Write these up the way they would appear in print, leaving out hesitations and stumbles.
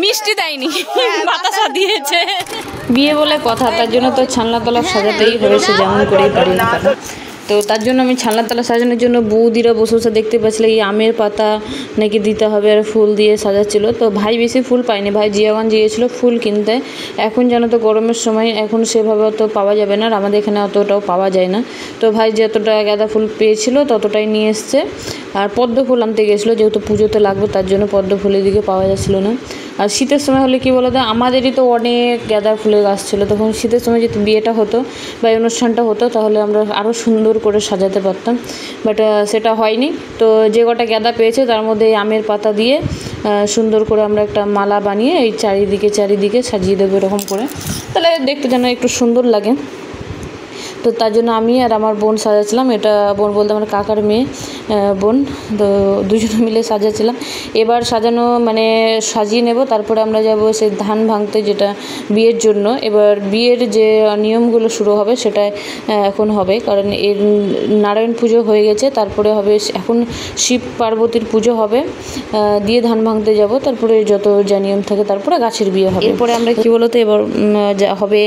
মিষ্টি দেয়নি, বাতাসা দিয়েছে। বিয়ে বলে কথা, তার জন্য তো ছানলাতলা সাজাতেই হয়েছে, যেমন করেই পারি না কেন। তো তার জন্য আমি ছানলাতলা সাজানোর জন্য বৌদিরা বসে বসে দেখতে পাচ্ছিল এই আমের পাতা নাকি দিতে হবে আর ফুল দিয়ে সাজাচ্ছিল। তো ভাই বেশি ফুল পায়নি, ভাই জিয়াগঞ্জ গিয়েছিল ফুল কিনতে। এখন জানো তো গরমের সময় এখন সেভাবে অত পাওয়া যাবে না, আর আমাদের এখানে অতটাও পাওয়া যায় না। তো ভাই যতটা গাঁদা ফুল পেয়েছিল ততটাই নিয়ে এসছে। আর পদ্ম ফুল আনতে গেছিলো, যেহেতু পুজোতে লাগবে তার জন্য পদ্ম ফুলের দিকে পাওয়া যাচ্ছিলো না। আর শীতের সময় হলে কী বলতো, আমাদেরই তো অনেক গাঁদা ফুলের গাছ ছিল, তখন শীতের সময় যদি বিয়েটা হতো বা অনুষ্ঠানটা হতো তাহলে আমরা আরও সুন্দর করে সাজাতে পারতাম, বাট সেটা হয়নি। তো যে কটা গাঁদা পেয়েছে তার মধ্যে আমের পাতা দিয়ে সুন্দর করে আমরা একটা মালা বানিয়ে এই চারিদিকে সাজিয়ে দেবো এরকম করে, তাহলে দেখতে যেন একটু সুন্দর লাগে। তো তার জন্য আমি আর আমার বোন সাজাচ্ছিলাম, এটা বোন বলতে আমার কাকার মেয়ে বোন, তো দুজনে মিলে সাজাচ্ছিলাম। এবার সাজানো মানে সাজিয়ে নেব, তারপরে আমরা যাব সেই ধান ভাঙতে, যেটা বিয়ের জন্য। এবার বিয়ের যে নিয়মগুলো শুরু হবে সেটা এখন হবে, কারণ এর নারায়ণ পুজো হয়ে গেছে, তারপরে হবে এখন শিব পার্বতীর পুজো হবে, দিয়ে ধান ভাঙতে যাব, তারপরে যত যা নিয়ম থাকে তারপরে গাছের বিয়ে হবে। এরপরে আমরা কী বলতো এবার যা হবে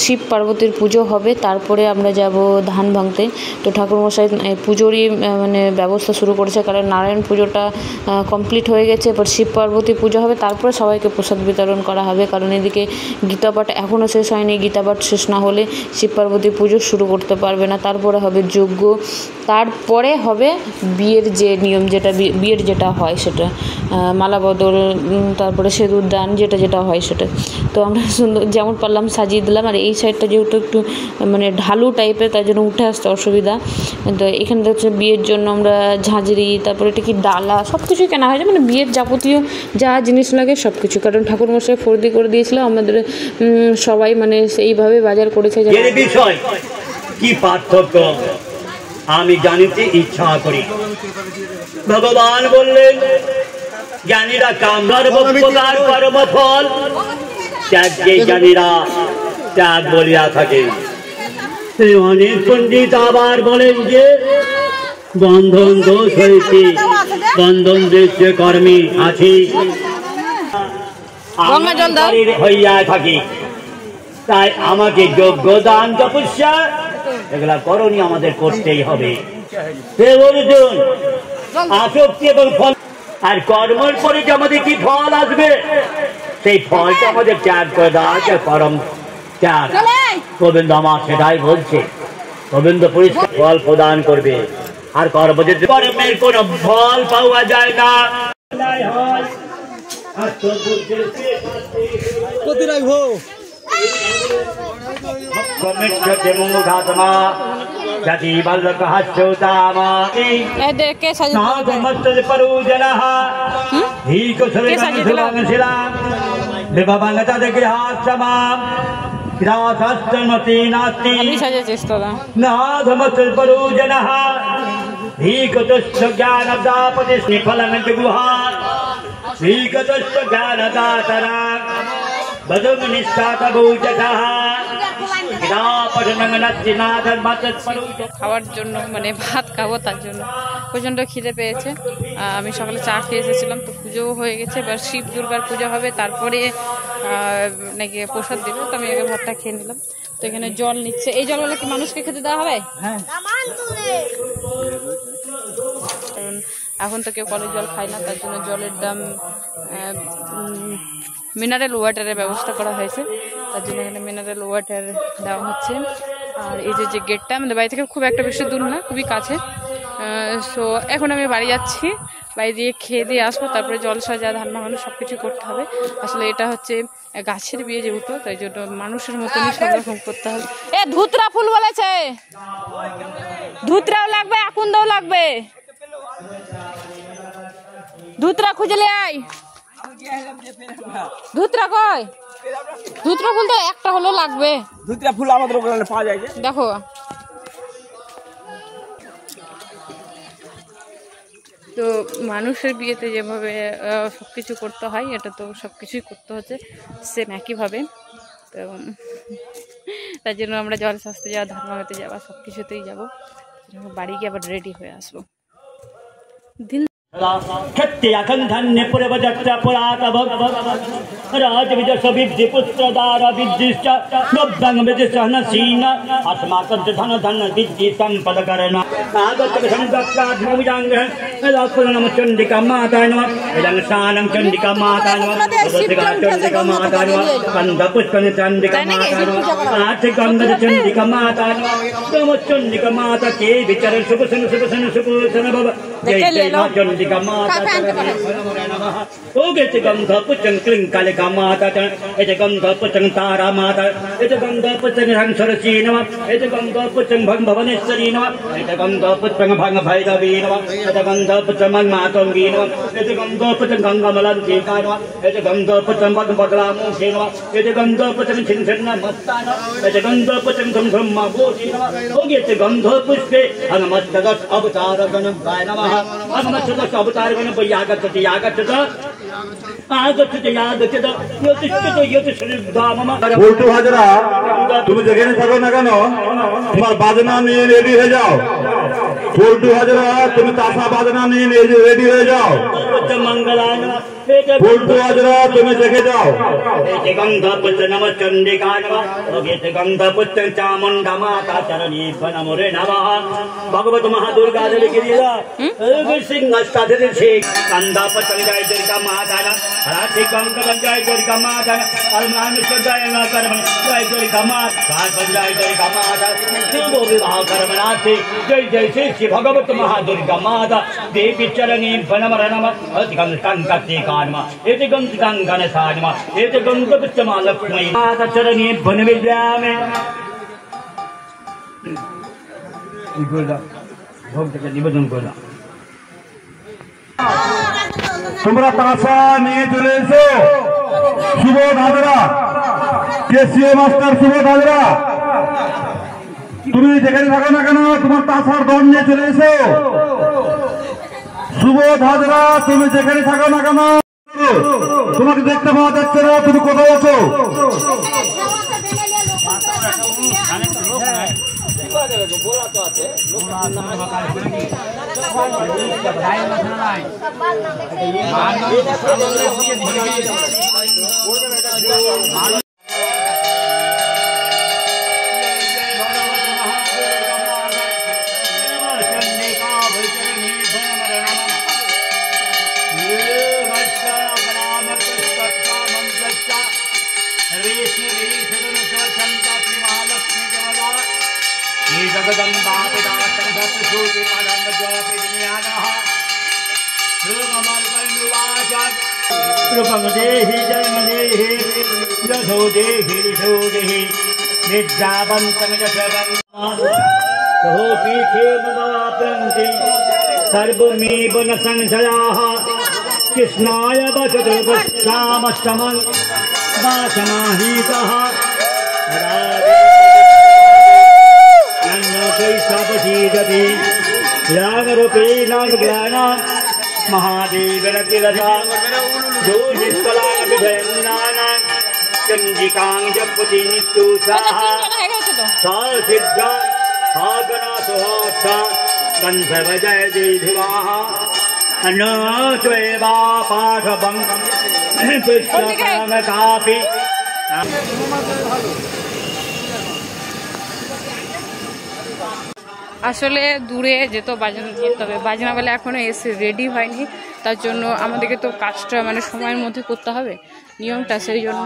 শিব পার্বতীর পুজো হবে, তারপরে আমরা যাব ধান ভাঙতে। তো ঠাকুরমশাই পুজোরই মানে ব্যবস্থা শুরু করেছে, কারণ নারায়ণ পুজোটা কমপ্লিট হয়ে গেছে, এবার শিব পার্বতী পুজো হবে, তারপরে সবাইকে প্রসাদ বিতরণ করা হবে, কারণ এদিকে গীতাপাঠ এখনও শেষ হয়নি, গীতাপাঠ শেষ না হলে শিব পার্বতী পুজো শুরু করতে পারবে না। তারপরে হবে যজ্ঞ, তারপরে হবে বিয়ের যে নিয়ম, যেটা বিয়ের যেটা হয় সেটা মালা বদল, তারপরে সিঁদুর দান, যেটা হয় সেটা। তো আমরা সুন্দর যেমন পারলাম সাজিয়ে দিলাম। আর এই সাইডটা যেহেতু একটু মানে ঢালু টাইপের, তার জন্য উঠে আসতে অসুবিধা। তো এখানে হচ্ছে বিয়ের জন্য আমরা ঝাঁঝরি, তারপরে এটা কি ডালা, সব কিছুই কেনা হয়েছে, মানে বিয়ের যাবতীয় যা জিনিস লাগে সব কিছু, কারণ ঠাকুরমশাই ফর্দি করে দিয়েছিল আমাদের সবাই, মানে সেইভাবে বাজার করেছে। বিষয় কি পার্থক্য আমি জানিতে ইচ্ছা করি। ভগবান বললেন জ্ঞানীরা কামনার উপকার কর্মফল ত্যাগকে জ্ঞানীরা ত্যাগ বলিয়া থাকে। অনেক পণ্ডিত আবার বলেন যে বন্ধন দোষ হয়েছে, বন্ধন দৃশ্য কর্মী আছি হইয়া থাকি, তাই আমাকে যোগ্য দান তপস্যা এগুলা করণী আমাদের করতেই হবে। আসক্তি এবং ফল, আর কর্মের পরে যে আমাদের কি ফল আসবে সেই ফলটা আমাদের ত্যাগ করে দেওয়া হচ্ছে পরম ত্যাগ। গোবিন্দ আমার সেটাই বলছে, গোবিন্দ পরিষ্কার ফল প্রদান করবে, আর কর্মের কোন ফল পাওয়া যায় না। খাওয়ার জন্য মানে ভাত খাবো, তার জন্য প্রচণ্ড খিদে পেয়েছে। আমি সকালে চা খেয়ে এসেছিলাম, তো পুজোও হয়ে গেছে, এবার শিব দুর্গার পুজো হবে, তারপরে নাকি প্রসাদ দেবে, তো আমি আগে ভাতটা খেয়ে নিলাম। তো এখানে জল নিচ্ছে, এই জলগুলো কি মানুষকে খেতে দেওয়া হবে? কারণ এখন তো কেউ কলের জল খায় না, তার জন্য জলের দাম মিনারেল ওয়াটারের ব্যবস্থা করা হয়েছে, তার জন্য এখানে মিনারেল ওয়াটার দেওয়া হচ্ছে। আর এই যে গেটটা আমাদের বাড়ি থেকে খুব একটা বেশি দূর না, খুবই কাছে। সো এখন আমি বাড়ি যাচ্ছি, বাড়ি দিয়ে খেয়ে দিয়ে আসবো, তারপরে জল সাজা ধান ভাঙানো সব কিছু করতে হবে। আসলে এটা হচ্ছে গাছের বিয়ে যেহেতু, তাই জন্য মানুষের মতনই সব রকম করতে হবে। এ ধুতরা ফুল বলেছে, ধুতরাও লাগবে, আকুন্দাও লাগবে, ধুতরা খুঁজলে আয়। ধুতরা কয়? ধুতরা ফুল তো একটা হলো লাগবে, ধুতরা ফুল আমাদের ওখানে পাওয়া যায়। দেখো তো মানুষের বিয়েতে যেভাবে সবকিছু করতে হয়, এটা তো সবকিছুই করতে হচ্ছে সেম একইভাবে। তো তার জন্য আমরা জল শাস্তে যাওয়া, ধান ভাঙাতে যাওয়া, সব কিছুতেই যাবো, বাড়ি গিয়ে আবার রেডি হয়ে আসবো। দিন क्षत्रियकन्धन्य पुरवजत्र पुरातव राजविजसविद्य पुत्रदार विद्युश्च गब्दं विजसहनसीन अस्माकं च धन विद्यि सम्पदकरण आगतः संगप्ताद्भुजाङ्गः लक्ष्मणं चण्डिका माता नमः इदं शानं चण्डिका माता नमः उदसिका चण्डिका माता नमः गन्धपुष्पं चण्डिका माता नमः आठगन्ध चण्डिका माता नमः तम चण्डिका माता के विचर सुखसन भव जय जय मां चण्डिका माता नमः ओगे च गन्धपुष्पं क्लिङ्कालिका माता च एच गन्धपुष्पं तारा माता एच गन्धपुष्पं हंसरसी नमः एच गन्धपुष्पं भुवनेश्वरी नमः एच गन्धपुष्पं भैरवी नमः एच गन्धपुष्पं मातङ्गी नमः एच गन्धपुष्पं गङ्गामलन्तिका नमः एच गन्धपुष्पं बगलामुखे नमः एच गन्धपुष्पं छिन्नमस्ता नमः एच गन्धपुष्पं ब्रह्मभूषि नमः ओगे च गन्धपुष्पे हनुमस्तदश अवतारगणभ्याय नमः हनुमस्तदश अवतारगणभ्य यागच्छति উল্টো হাজরা তুমি যেখানে থাকো না কেন তোমার বাজনা নিয়ে রেডি হয়ে যাও। উল্টো হাজরা তুমি তাসা বাজনা নিয়ে রেডি হয়ে যাও। উল্টো হাজরা তুমি দেখে যাও। गंधपुत्र नम चंडिका गंधपुत्र चामुंडा माता चरणी नमोरे नमः भगवत महादुर्गा सिंह गंधपुत्र जय दुर्गा माता राधि कंकल जय दुर्गा माता जय दुर्गा माता जय दुर्गा माता शिव विवाह कर्मनाथी जय जय श्री भगवत महादुर्गा माता देवी चरणी नमः लक्ष्मी माता चरणी बनविद्यामे निवेदन कर তোমরা তাসা নিয়ে চলে এসো। সুবোধ হাজরা কেসিও মাস্টার সুবোধ হাজরা তুমি যেখানে থাকো না কেন তোমার তাসার দল নিয়ে চলে এসো। সুবোধ হাজরা তুমি যেখানে থাকো না কেন তোমাকে দেখতে পাওয়া যাচ্ছে না, তুমি কোথায় আছো? देहि जयमदेहि यशो देहि ऋषो देहि निद्रावन्तं यशवन्ति ममाप्यन्ति सर्वमेव न संशयाः कृष्णाय वचतुर्भुजामष्टमं वासमाहितः नन्नोपैषापसीदति रागरूपेण ज्ञाना महादेवरतिलता जो निष्कलाभिधयन्नाना चण्डिकां जपति निस्तुषाः सा सिद्धा सा गणासुहासा गन्धर्वजय देधिवाः न त्वेवा पाठवं कृष्णकामकापि আসলে দূরে যেত বাজনা নিয়ে, তবে বাজনাবেলা এখনও এসে রেডি হয়নি, তার জন্য আমাদেরকে তো কাজটা মানে সময়ের মধ্যে করতে হবে নিয়মটা, সেই জন্য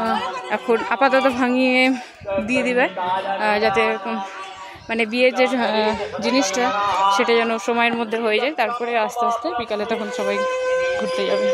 এখন আপাতত ভাঙিয়ে দিয়ে দিবে যাতে মানে বিয়ের যে জিনিসটা সেটা যেন সময়ের মধ্যে হয়ে যায়, তারপরে আস্তে আস্তে বিকালে তখন সবাই ঘুরতে যাবে।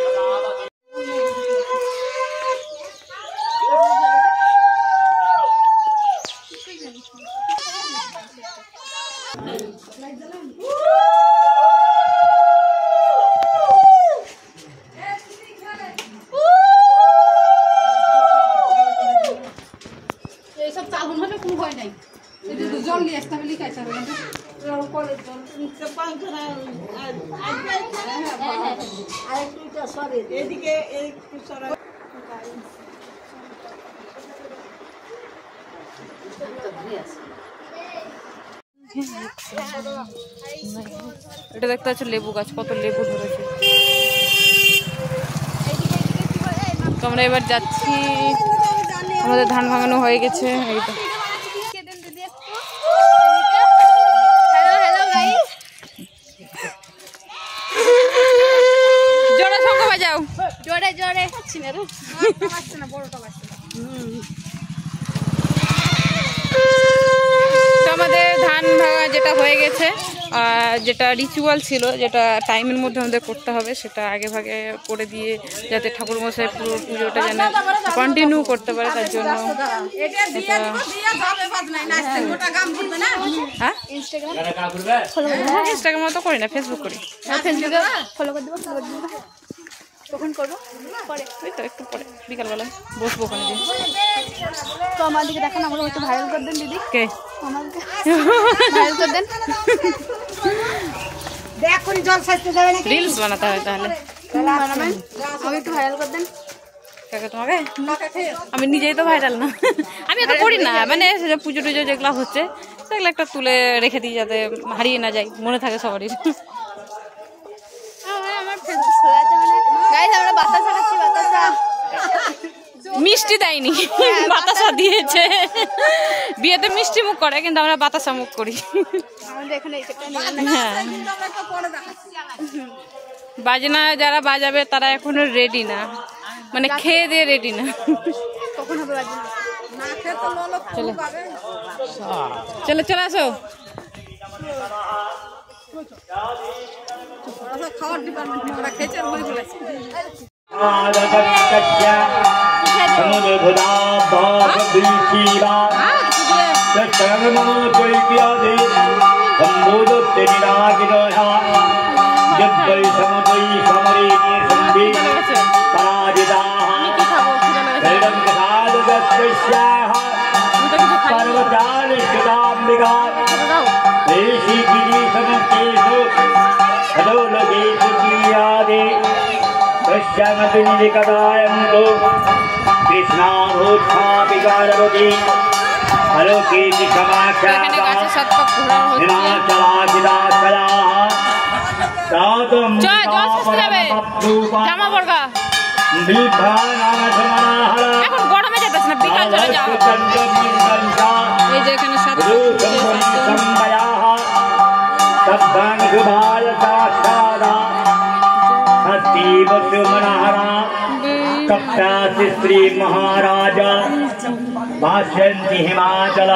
দেখে এটা দেখতে পাচ্ছ লেবু গাছ, কত লেবু ধরেছে। তো আমরা এবার যাচ্ছি, আমাদের ধান ভাঙানো হয়ে গেছে। এই তো জোরে শঙ্খ বাজাও, জোরে জোরে তো আমাদের ধান ভাঙা যেটা হয়ে গেছে, যেটা রিচুয়াল ছিল, যেটা টাইমের মধ্যে আমাদের করতে হবে, সেটা আগে ভাগে করে দিয়ে যাতে ঠাকুরমশাই পুরো পুজোটা যেন কন্টিনিউ করতে পারে, তার জন্য হ্যাঁ ইনস্টাগ্রামে তো করি না, ফেসবুক করি। ফেসবুকে ফলো করে দেবো, ফলো করে দেবো। কখন করবো? পরে। ওই তো একটু পরে বিকালবেলা বসবো ওখানে দিয়ে। তো আমার দিকে দেখান, আমাকে একটু ভাইরাল করে দেন দিদি। কে আমাকে ভাইরাল করে দেন। দেখুন জল সাজতে যাবে নাকি? রিলস বানাতে হয় তাহলে বানাবেন, আমাকে একটু ভাইরাল করে দেন। কাকে তোমাকে? আমি নিজেই তো ভাইরাল না, আমি তো করি না, মানে পুজো টুজো যেগুলো হচ্ছে সেগুলো একটা তুলে রেখে দিই যাতে হারিয়ে না যায়, মনে থাকে সবারই। আমার ফেসবুক খোলা আছে, মানে গাইস আমরা বাতাসা খাচ্ছি, বাতাসা। মিষ্টি দেয়নি, বাতাসা দিয়েছে। বিয়েতে মিষ্টি মুখ করে, কিন্তু আমরা বাতাসা মুখ করি। আমাদের এখানে হ্যাঁ, বাজনা যারা বাজাবে তারা এখনো রেডি না, মানে খেয়ে দিয়ে রেডি না। কখন হবে বাজনা? চলো চলো চলে আসো। খাওয়ার ডিপার্টমেন্ট ওরা খেয়েছে আর বই বলেছে। জামা পড়বা এখন গরমে যেতেছ না, বিকাল চলে যাও। এই যে এখানে श्री महाराज भाष्यन्ति हिमाचल।